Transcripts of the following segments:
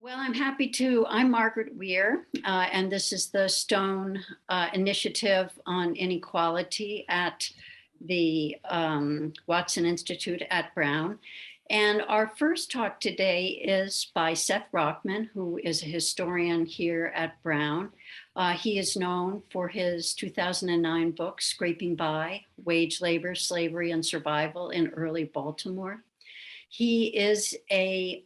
Well, I'm happy to. I'm Margaret Weir, and this is the Stone Initiative on Inequality at the Watson Institute at Brown. And our first talk today is by Seth Rockman, who is a historian here at Brown. He is known for his 2009 book, Scraping By: Wage Labor, Slavery, and Survival in Early Baltimore. He is a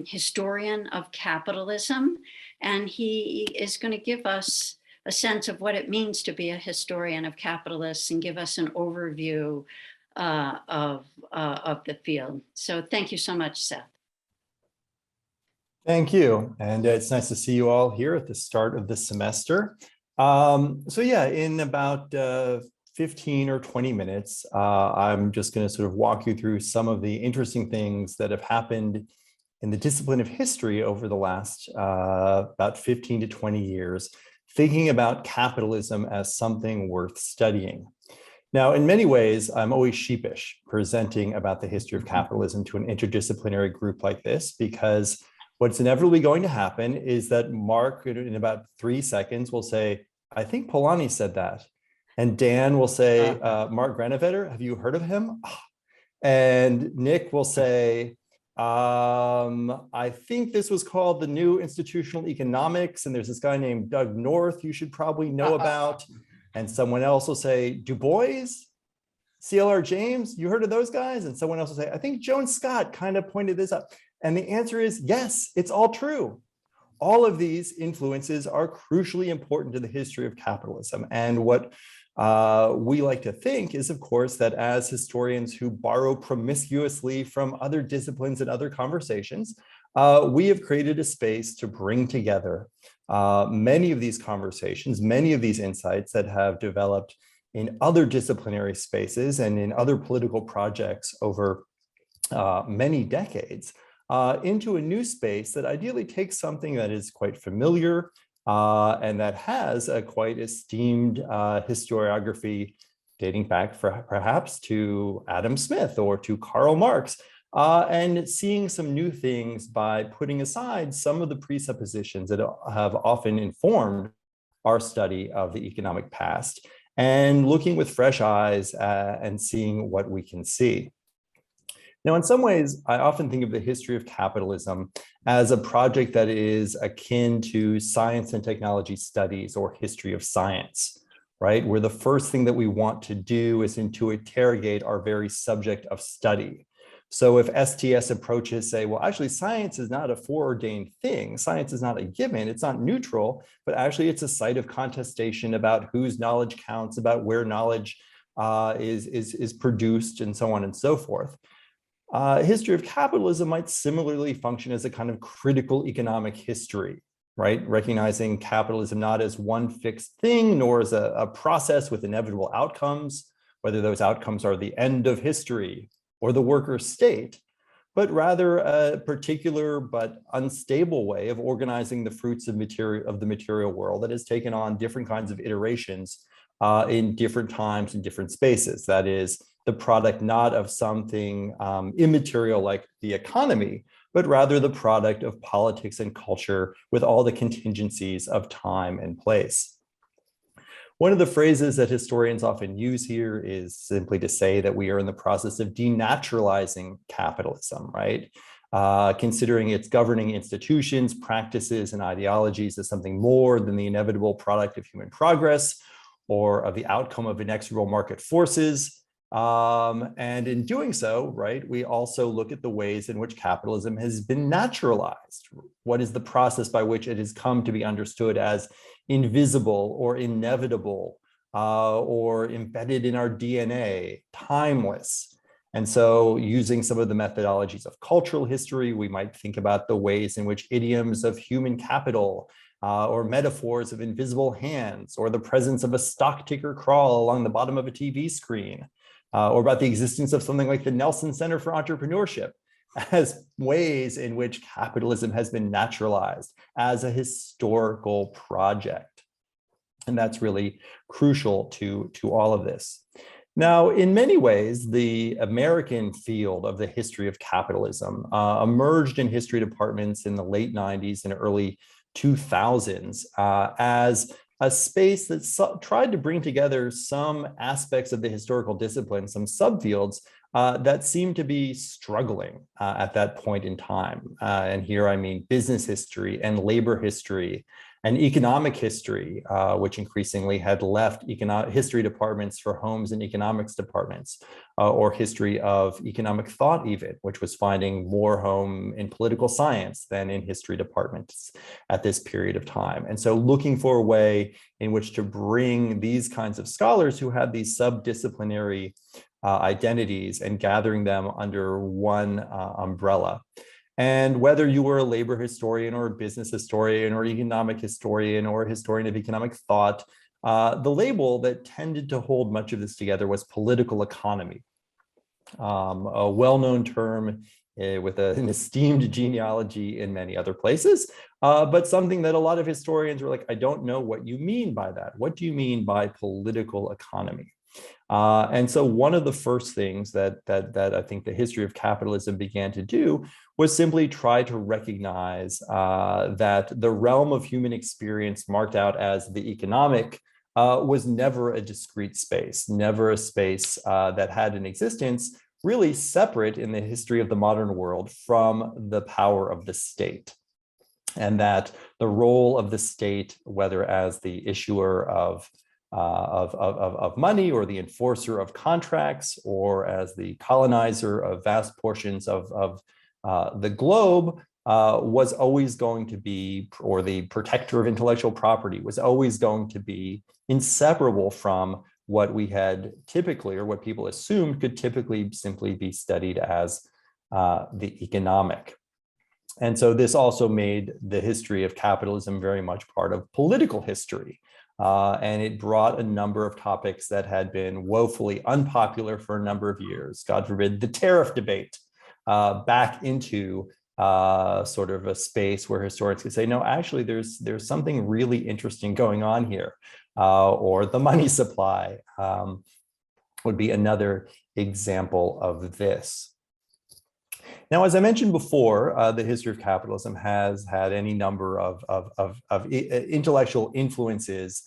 historian of capitalism, and he is going to give us a sense of what it means to be a historian of capitalists and give us an overview of the field. So thank you so much, Seth. Thank you. And it's nice to see you all here at the start of the semester. In about 15 or 20 minutes, I'm just going to sort of walk you through some of the interesting things that have happened in the discipline of history over the last about 15 to 20 years, thinking about capitalism as something worth studying. Now, in many ways, I'm always sheepish presenting about the history of capitalism to an interdisciplinary group like this, because what's inevitably going to happen is that Mark, in about 3 seconds, will say, I think Polanyi said that. And Dan will say, Mark Granovetter, have you heard of him? And Nick will say, I think this was called the New Institutional Economics, and there's this guy named Doug North you should probably know about. And someone else will say, Du Bois, CLR James, you heard of those guys? And someone else will say, I think Joan Scott kind of pointed this up. And the answer is yes, it's all true. All of these influences are crucially important to the history of capitalism. And what we like to think is, of course, that as historians who borrow promiscuously from other disciplines and other conversations, we have created a space to bring together many of these conversations, many of these insights that have developed in other disciplinary spaces and in other political projects over many decades into a new space that ideally takes something that is quite familiar and that has a quite esteemed historiography dating back perhaps to Adam Smith or to Karl Marx, and seeing some new things by putting aside some of the presuppositions that have often informed our study of the economic past and looking with fresh eyes and seeing what we can see. Now, in some ways, I often think of the history of capitalism as a project that is akin to science and technology studies or history of science, right? Where the first thing that we want to do is to interrogate our very subject of study. So if STS approaches say, well, actually, science is not a foreordained thing. Science is not a given. It's not neutral, but actually it's a site of contestation about whose knowledge counts, about where knowledge is produced, and so on and so forth. History of capitalism might similarly function as a kind of critical economic history, right? Recognizing capitalism not as one fixed thing, nor as a process with inevitable outcomes, whether those outcomes are the end of history or the worker state, but rather a particular but unstable way of organizing the fruits of the material world that has taken on different kinds of iterations in different times and different spaces. That is, the product not of something immaterial like the economy, but rather the product of politics and culture with all the contingencies of time and place. One of the phrases that historians often use here is simply to say that we are in the process of denaturalizing capitalism, right? Considering its governing institutions, practices, and ideologies as something more than the inevitable product of human progress or of the outcome of inexorable market forces. And in doing so, right, we also look at the ways in which capitalism has been naturalized. What is the process by which it has come to be understood as invisible or inevitable or embedded in our DNA, timeless? And so using some of the methodologies of cultural history, we might think about the ways in which idioms of human capital or metaphors of invisible hands or the presence of a stock ticker crawl along the bottom of a TV screen, or about the existence of something like the Nelson Center for Entrepreneurship as ways in which capitalism has been naturalized as a historical project. And that's really crucial to all of this. Now, in many ways, the American field of the history of capitalism emerged in history departments in the late 90s and early 2000s as a space that tried to bring together some aspects of the historical discipline, some subfields that seemed to be struggling at that point in time. And here I mean business history and labor history and economic history, which increasingly had left history departments for homes and economics departments, or history of economic thought even, which was finding more home in political science than in history departments at this period of time. And so looking for a way in which to bring these kinds of scholars who had these subdisciplinary identities and gathering them under one umbrella. And whether you were a labor historian or a business historian or economic historian or a historian of economic thought, the label that tended to hold much of this together was political economy, a well-known term with an esteemed genealogy in many other places, but something that a lot of historians were like, I don't know what you mean by that. What do you mean by political economy? And so one of the first things that I think the history of capitalism began to do was simply try to recognize that the realm of human experience marked out as the economic was never a discrete space, never a space that had an existence really separate in the history of the modern world from the power of the state. And that the role of the state, whether as the issuer of money or the enforcer of contracts or as the colonizer of vast portions of the globe, was always going to be, or the protector of intellectual property was always going to be inseparable from what we had typically, or what people assumed could typically simply be studied as the economic. And so this also made the history of capitalism very much part of political history. And it brought a number of topics that had been woefully unpopular for a number of years, God forbid, the tariff debate, back into sort of a space where historians could say, no, actually, there's something really interesting going on here, or the money supply would be another example of this. Now, as I mentioned before, the history of capitalism has had any number of intellectual influences,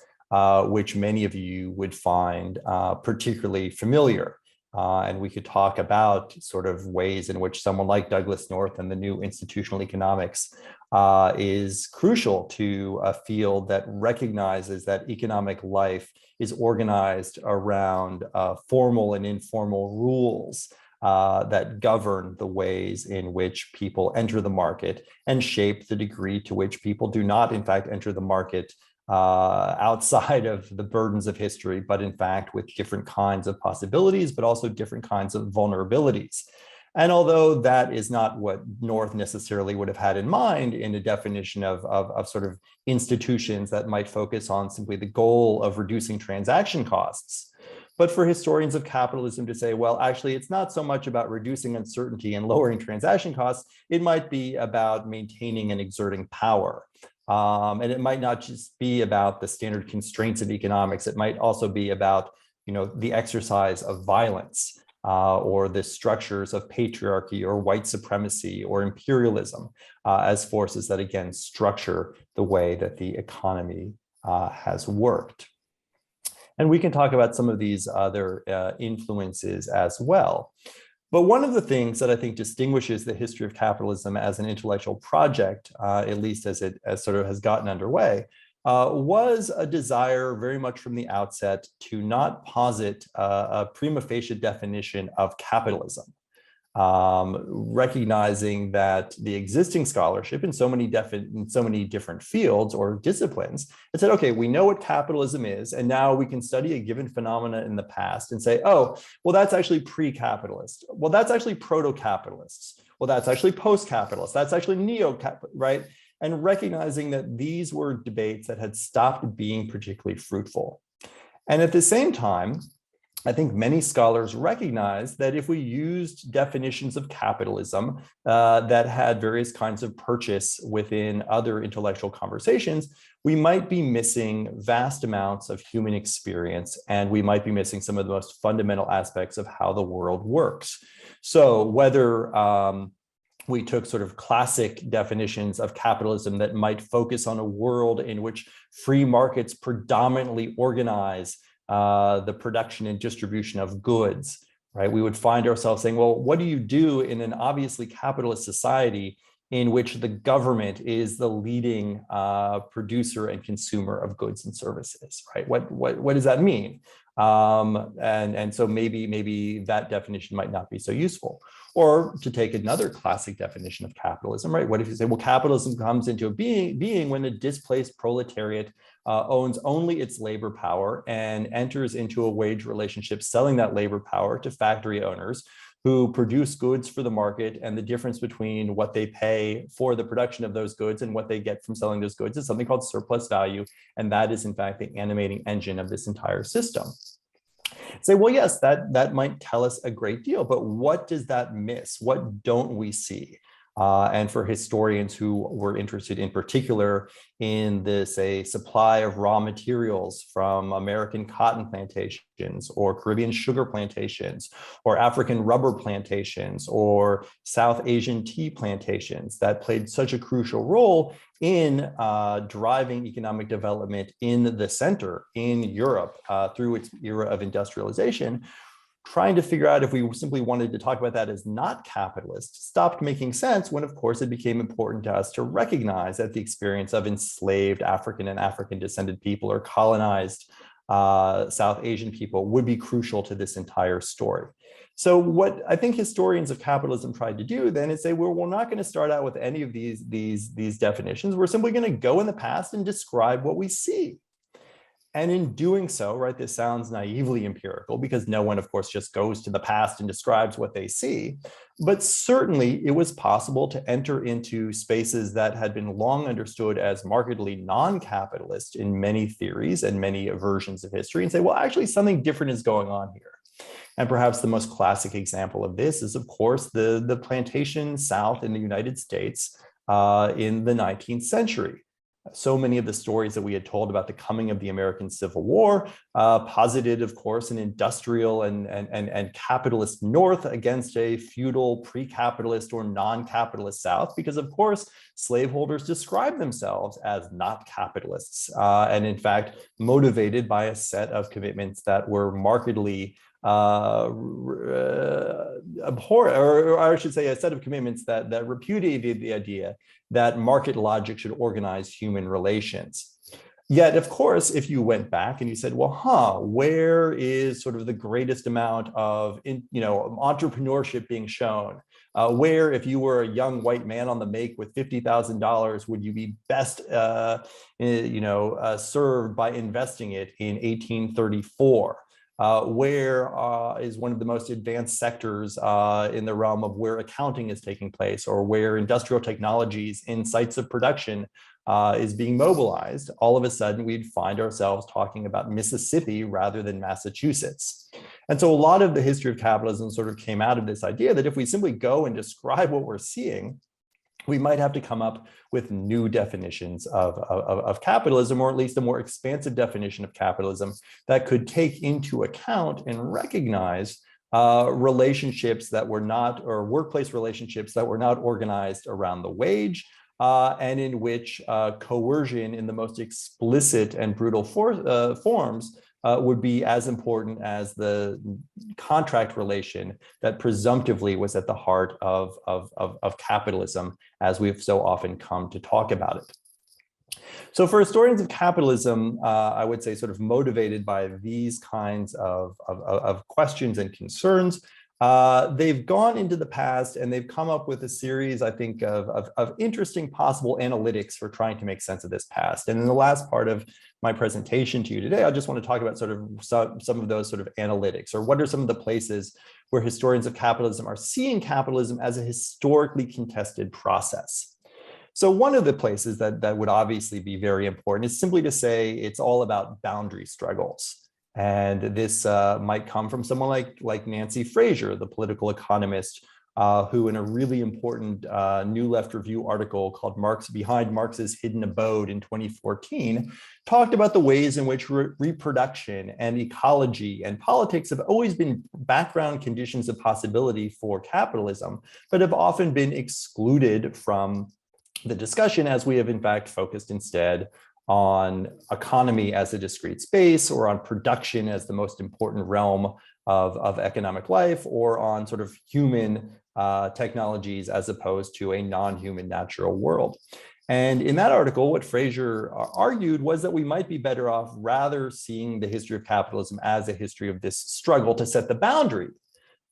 which many of you would find particularly familiar. And we could talk about sort of ways in which someone like Douglas North and the new institutional economics is crucial to a field that recognizes that economic life is organized around formal and informal rules that govern the ways in which people enter the market and shape the degree to which people do not, in fact, enter the market outside of the burdens of history, but in fact with different kinds of possibilities, but also different kinds of vulnerabilities. And although that is not what North necessarily would have had in mind in a definition of sort of institutions that might focus on simply the goal of reducing transaction costs, but for historians of capitalism to say, well, actually, it's not so much about reducing uncertainty and lowering transaction costs, it might be about maintaining and exerting power. And it might not just be about the standard constraints of economics, it might also be about, the exercise of violence, or the structures of patriarchy or white supremacy or imperialism as forces that, again, structure the way that the economy has worked. And we can talk about some of these other influences as well. But one of the things that I think distinguishes the history of capitalism as an intellectual project, at least as it sort of has gotten underway, was a desire very much from the outset to not posit a prima facie definition of capitalism. Recognizing that the existing scholarship in so many different fields or disciplines, it said, okay, we know what capitalism is, and now we can study a given phenomena in the past and say, oh, well, that's actually pre-capitalist. Well, that's actually proto-capitalists. Well, that's actually post-capitalist. That's actually neo-capitalist, right? And recognizing that these were debates that had stopped being particularly fruitful. And at the same time, I think many scholars recognize that if we used definitions of capitalism that had various kinds of purchase within other intellectual conversations, we might be missing vast amounts of human experience, and we might be missing some of the most fundamental aspects of how the world works. So whether we took sort of classic definitions of capitalism that might focus on a world in which free markets predominantly organize the production and distribution of goods, right? We would find ourselves saying, well, what do you do in an obviously capitalist society in which the government is the leading producer and consumer of goods and services, right? What does that mean? And so maybe that definition might not be so useful. Or to take another classic definition of capitalism, right? What if you say, well, capitalism comes into being when a displaced proletariat owns only its labor power and enters into a wage relationship, selling that labor power to factory owners who produce goods for the market, and the difference between what they pay for the production of those goods and what they get from selling those goods is something called surplus value. And that is in fact the animating engine of this entire system. Say, well, yes, that might tell us a great deal, but what does that miss? What don't we see? And for historians who were interested in particular in the, say, supply of raw materials from American cotton plantations or Caribbean sugar plantations or African rubber plantations or South Asian tea plantations that played such a crucial role in driving economic development in the center in Europe through its era of industrialization, trying to figure out if we simply wanted to talk about that as not capitalist stopped making sense when, of course, it became important to us to recognize that the experience of enslaved African and African descended people or colonized South Asian people would be crucial to this entire story. So what I think historians of capitalism tried to do then is say, well, we're not going to start out with any of these definitions. We're simply going to go in the past and describe what we see. And in doing so, right, this sounds naively empirical because no one, of course, just goes to the past and describes what they see. But certainly it was possible to enter into spaces that had been long understood as markedly non-capitalist in many theories and many versions of history and say, well, actually something different is going on here. And perhaps the most classic example of this is, of course, the plantation South in the United States in the 19th century. So many of the stories that we had told about the coming of the American Civil War posited, of course, an industrial and capitalist North against a feudal, pre-capitalist or non-capitalist South, because, of course, slaveholders described themselves as not capitalists and, in fact, motivated by a set of commitments that were markedly abhorrent, or I should say a set of commitments that repudiated the idea that market logic should organize human relations. Yet, of course, if you went back and you said, well, where is sort of the greatest amount of entrepreneurship being shown? Where, if you were a young white man on the make with $50,000, would you be best served by investing it in 1834? Where is one of the most advanced sectors in the realm of where accounting is taking place, or where industrial technologies in sites of production is being mobilized? All of a sudden, we'd find ourselves talking about Mississippi rather than Massachusetts. And so a lot of the history of capitalism sort of came out of this idea that if we simply go and describe what we're seeing, we might have to come up with new definitions of capitalism, or at least a more expansive definition of capitalism that could take into account and recognize relationships that were not, or workplace relationships that were not organized around the wage, and in which coercion in the most explicit and brutal forms would be as important as the contract relation that presumptively was at the heart of capitalism, as we've so often come to talk about it. So for historians of capitalism, I would say sort of motivated by these kinds of questions and concerns, they've gone into the past and they've come up with a series, I think, of interesting possible analytics for trying to make sense of this past. And in the last part of my presentation to you today, I just want to talk about sort of some of those sort of analytics, or what are some of the places where historians of capitalism are seeing capitalism as a historically contested process. So one of the places that would obviously be very important is simply to say it's all about boundary struggles. And this might come from someone like Nancy Fraser, the political economist, who in a really important New Left Review article called Marx Behind Marx's Hidden Abode in 2014, talked about the ways in which reproduction and ecology and politics have always been background conditions of possibility for capitalism, but have often been excluded from the discussion, as we have in fact focused instead on economy as a discrete space, or on production as the most important realm of economic life, or on sort of human technologies as opposed to a non-human natural world. And in that article, what Fraser argued was that we might be better off rather seeing the history of capitalism as a history of this struggle to set the boundary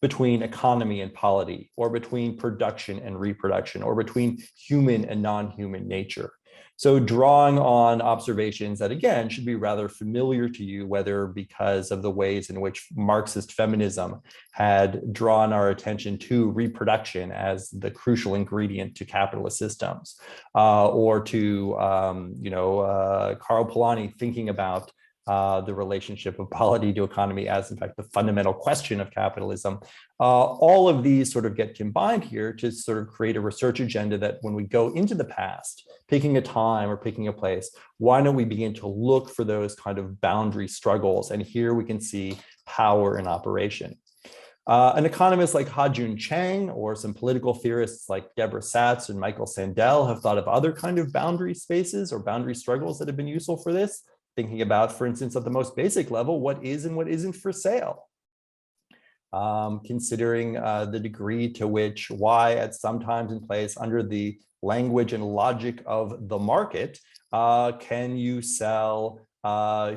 between economy and polity, or between production and reproduction, or between human and non-human nature. So drawing on observations that, again, should be rather familiar to you, whether because of the ways in which Marxist feminism had drawn our attention to reproduction as the crucial ingredient to capitalist systems, or to, Karl Polanyi thinking about the relationship of polity to economy as, in fact, the fundamental question of capitalism. All of these sort of get combined here to sort of create a research agenda that when we go into the past, picking a time or picking a place, why don't we begin to look for those kind of boundary struggles? And here we can see power in operation. An economist like Ha-Joon Chang, or some political theorists like Deborah Satz and Michael Sandel, have thought of other kind of boundary spaces or boundary struggles that have been useful for this. Thinking about, for instance, at the most basic level, what is and what isn't for sale. Considering the degree to which, why at some times in place under the language and logic of the market, can you sell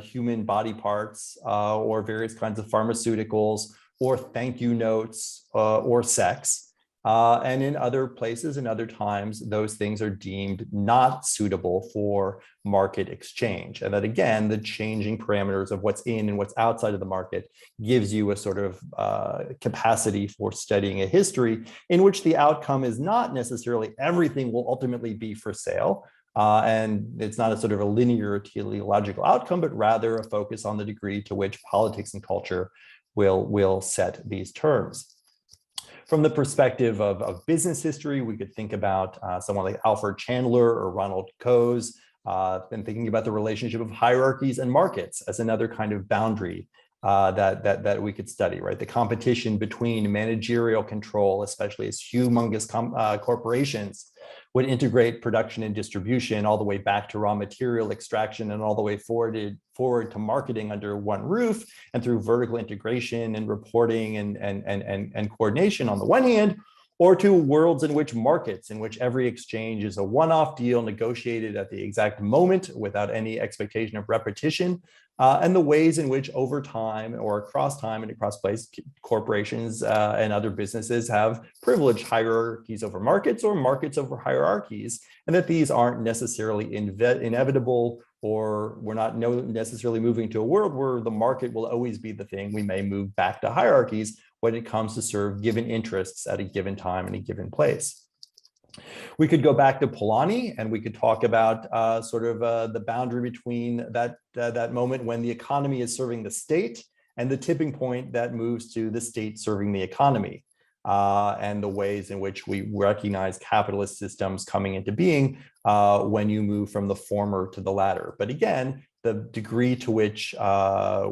human body parts or various kinds of pharmaceuticals, or thank you notes, or sex. And in other places and other times, those things are deemed not suitable for market exchange. And that, again, the changing parameters of what's in and what's outside of the market gives you a sort of capacity for studying a history in which the outcome is not necessarily everything will ultimately be for sale. And it's not a sort of a linear teleological outcome, but rather a focus on the degree to which politics and culture will set these terms. From the perspective of business history, we could think about someone like Alfred Chandler or Ronald Coase, and thinking about the relationship of hierarchies and markets as another kind of boundary that we could study, right? The competition between managerial control, especially as humongous corporations would integrate production and distribution all the way back to raw material extraction and all the way forward to marketing under one roof, and through vertical integration and reporting and coordination on the one hand, or to worlds in which markets, in which every exchange is a one-off deal negotiated at the exact moment without any expectation of repetition, and the ways in which over time or across time and across place, corporations and other businesses have privileged hierarchies over markets or markets over hierarchies, and that these aren't necessarily inevitable, or we're not necessarily moving to a world where the market will always be the thing. We may move back to hierarchies when it comes to serve given interests at a given time in a given place. We could go back to Polanyi, and we could talk about the boundary between that moment when the economy is serving the state and the tipping point that moves to the state serving the economy, and the ways in which we recognize capitalist systems coming into being when you move from the former to the latter. But again, the degree to which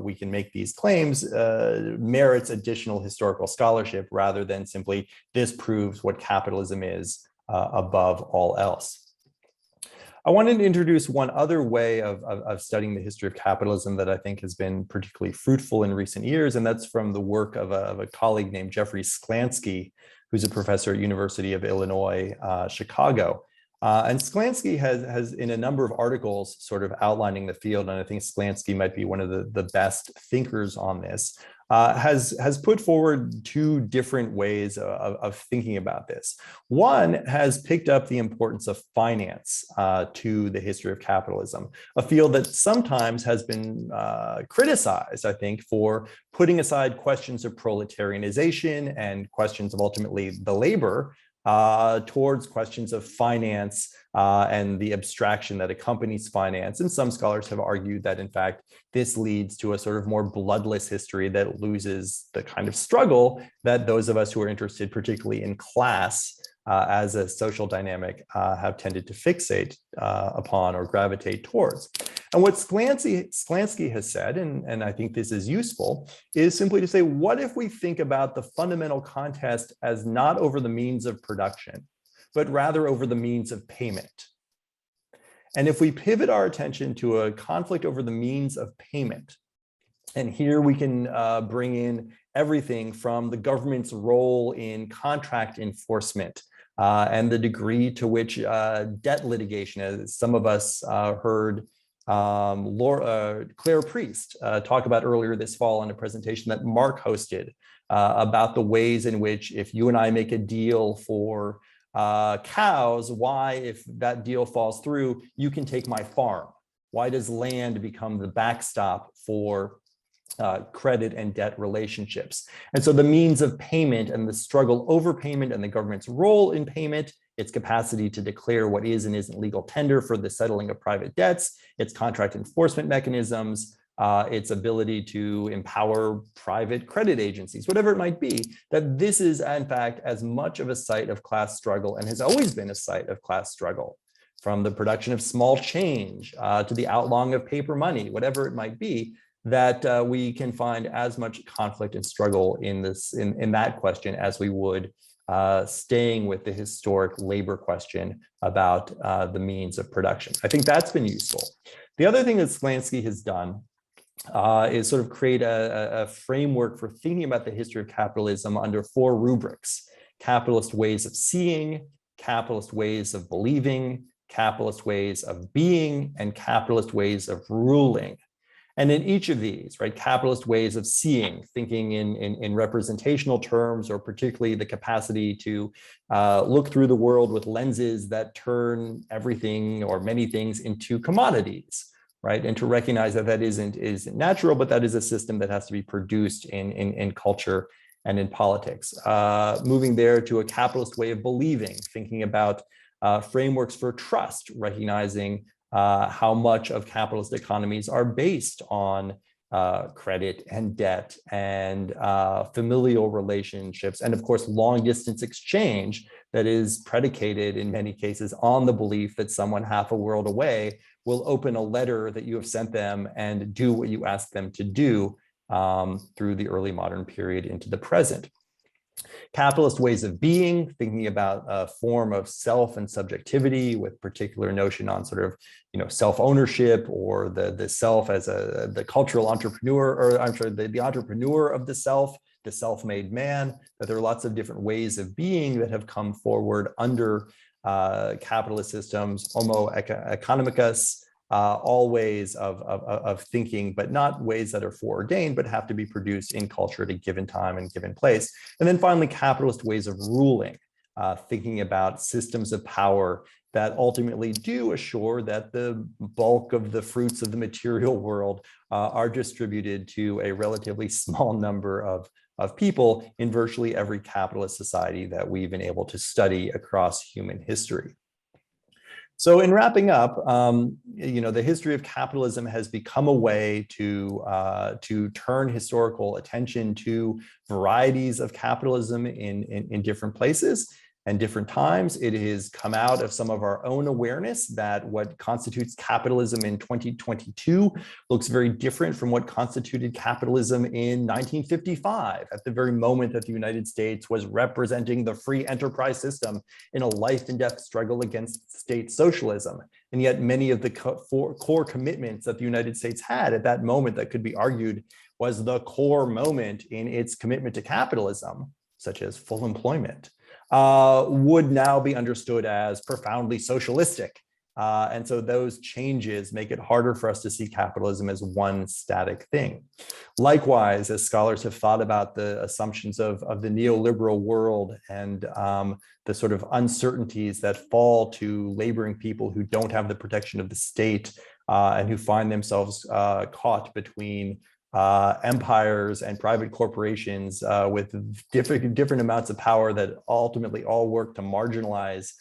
we can make these claims merits additional historical scholarship rather than simply this proves what capitalism is above all else. I wanted to introduce one other way of studying the history of capitalism that I think has been particularly fruitful in recent years, and that's from the work of a colleague named Jeffrey Sklansky, who's a professor at University of Illinois, Chicago. And Sklansky has in a number of articles sort of outlining the field, and I think Sklansky might be one of the best thinkers on this, has put forward two different ways of thinking about this. One has picked up the importance of finance to the history of capitalism, a field that sometimes has been criticized, I think, for putting aside questions of proletarianization and questions of ultimately the labor towards questions of finance and the abstraction that accompanies finance. And some scholars have argued that, in fact, this leads to a sort of more bloodless history that loses the kind of struggle that those of us who are interested, particularly in class as a social dynamic, have tended to fixate upon or gravitate towards. And what Sklansky has said, and I think this is useful, is simply to say, what if we think about the fundamental contest as not over the means of production, but rather over the means of payment? And if we pivot our attention to a conflict over the means of payment, and here we can bring in everything from the government's role in contract enforcement and the degree to which debt litigation, as some of us heard Claire Priest talk about earlier this fall in a presentation that Mark hosted about the ways in which, if you and I make a deal for cows, why, if that deal falls through, you can take my farm? Why does land become the backstop for credit and debt relationships? And so the means of payment and the struggle over payment and the government's role in payment, its capacity to declare what is and isn't legal tender for the settling of private debts, its contract enforcement mechanisms, its ability to empower private credit agencies, whatever it might be, that this is, in fact, as much of a site of class struggle and has always been a site of class struggle, from the production of small change to the outlawing of paper money, whatever it might be, that we can find as much conflict and struggle in that question as we would staying with the historic labor question about the means of production. I think that's been useful. The other thing that Sklansky has done is sort of create a framework for thinking about the history of capitalism under 4 rubrics: capitalist ways of seeing, capitalist ways of believing, capitalist ways of being, and capitalist ways of ruling. And in each of these, right, capitalist ways of seeing, thinking in representational terms, or particularly the capacity to look through the world with lenses that turn everything or many things into commodities, right? And to recognize that that isn't natural, but that is a system that has to be produced in culture and in politics. Moving there to a capitalist way of believing, thinking about frameworks for trust, recognizing how much of capitalist economies are based on credit and debt and familial relationships, and of course, long distance exchange that is predicated in many cases on the belief that someone half a world away will open a letter that you have sent them and do what you ask them to do through the early modern period into the present. Capitalist ways of being, thinking about a form of self and subjectivity with particular notion on sort of, self-ownership, or the self as the cultural entrepreneur, or I'm sorry, the entrepreneur of the self-made man, that there are lots of different ways of being that have come forward under capitalist systems, homo economicus, all ways of thinking, but not ways that are foreordained, but have to be produced in culture at a given time and given place. And then finally, capitalist ways of ruling, thinking about systems of power that ultimately do assure that the bulk of the fruits of the material world are distributed to a relatively small number of people in virtually every capitalist society that we've been able to study across human history. So in wrapping up, the history of capitalism has become a way to turn historical attention to varieties of capitalism in different places and different times. It has come out of some of our own awareness that what constitutes capitalism in 2022 looks very different from what constituted capitalism in 1955, at the very moment that the United States was representing the free enterprise system in a life and death struggle against state socialism. And yet many of the core commitments that the United States had at that moment that could be argued was the core moment in its commitment to capitalism, such as full employment, would now be understood as profoundly socialistic. And so those changes make it harder for us to see capitalism as one static thing. Likewise, as scholars have thought about the assumptions of the neoliberal world and the sort of uncertainties that fall to laboring people who don't have the protection of the state and who find themselves caught between empires and private corporations with different amounts of power that ultimately all work to marginalize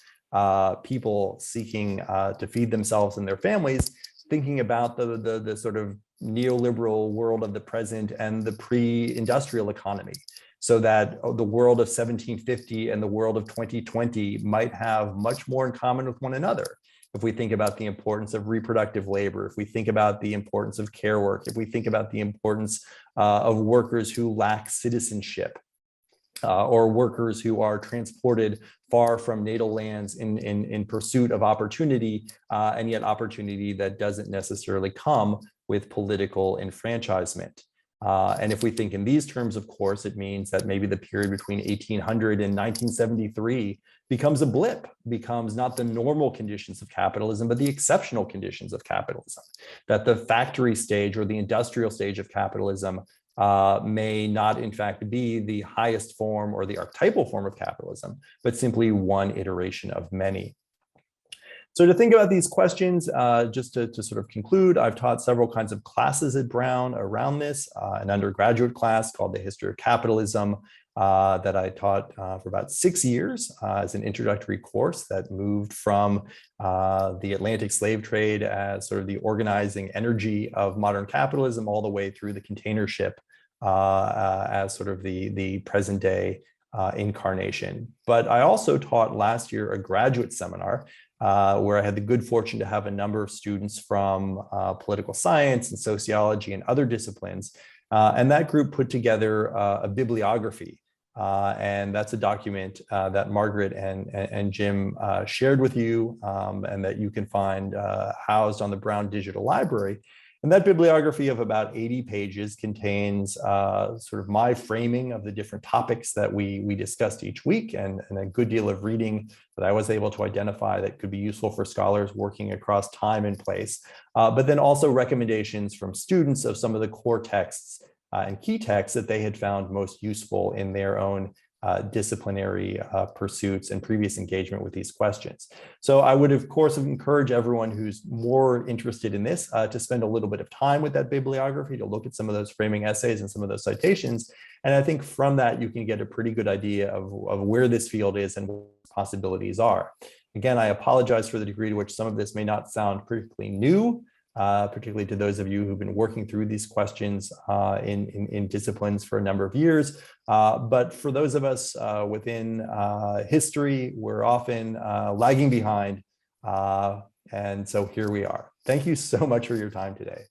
people seeking to feed themselves and their families, thinking about the sort of neoliberal world of the present and the pre-industrial economy, so that the world of 1750 and the world of 2020 might have much more in common with one another. If we think about the importance of reproductive labor, if we think about the importance of care work, if we think about the importance of workers who lack citizenship, or workers who are transported far from natal lands in pursuit of opportunity, and yet opportunity that doesn't necessarily come with political enfranchisement. And if we think in these terms, of course, it means that maybe the period between 1800 and 1973 becomes a blip, becomes not the normal conditions of capitalism, but the exceptional conditions of capitalism. That the factory stage or the industrial stage of capitalism may not, in fact, be the highest form or the archetypal form of capitalism, but simply one iteration of many. So to think about these questions, just to sort of conclude, I've taught several kinds of classes at Brown around this, an undergraduate class called The History of Capitalism that I taught for about 6 years as an introductory course that moved from the Atlantic slave trade as sort of the organizing energy of modern capitalism all the way through the container ship as sort of the present day incarnation. But I also taught last year a graduate seminar where I had the good fortune to have a number of students from political science and sociology and other disciplines. And that group put together a bibliography. And that's a document that Margaret and Jim shared with you and that you can find housed on the Brown Digital Library. And that bibliography of about 80 pages contains sort of my framing of the different topics that we discussed each week, and a good deal of reading that I was able to identify that could be useful for scholars working across time and place. But then also recommendations from students of some of the core texts and key texts that they had found most useful in their own disciplinary pursuits and previous engagement with these questions. So I would, of course, encourage everyone who's more interested in this to spend a little bit of time with that bibliography, to look at some of those framing essays and some of those citations. And I think from that, you can get a pretty good idea of where this field is and what possibilities are. Again, I apologize for the degree to which some of this may not sound particularly new, particularly to those of you who've been working through these questions in disciplines for a number of years. But for those of us within history, we're often lagging behind. And so here we are. Thank you so much for your time today.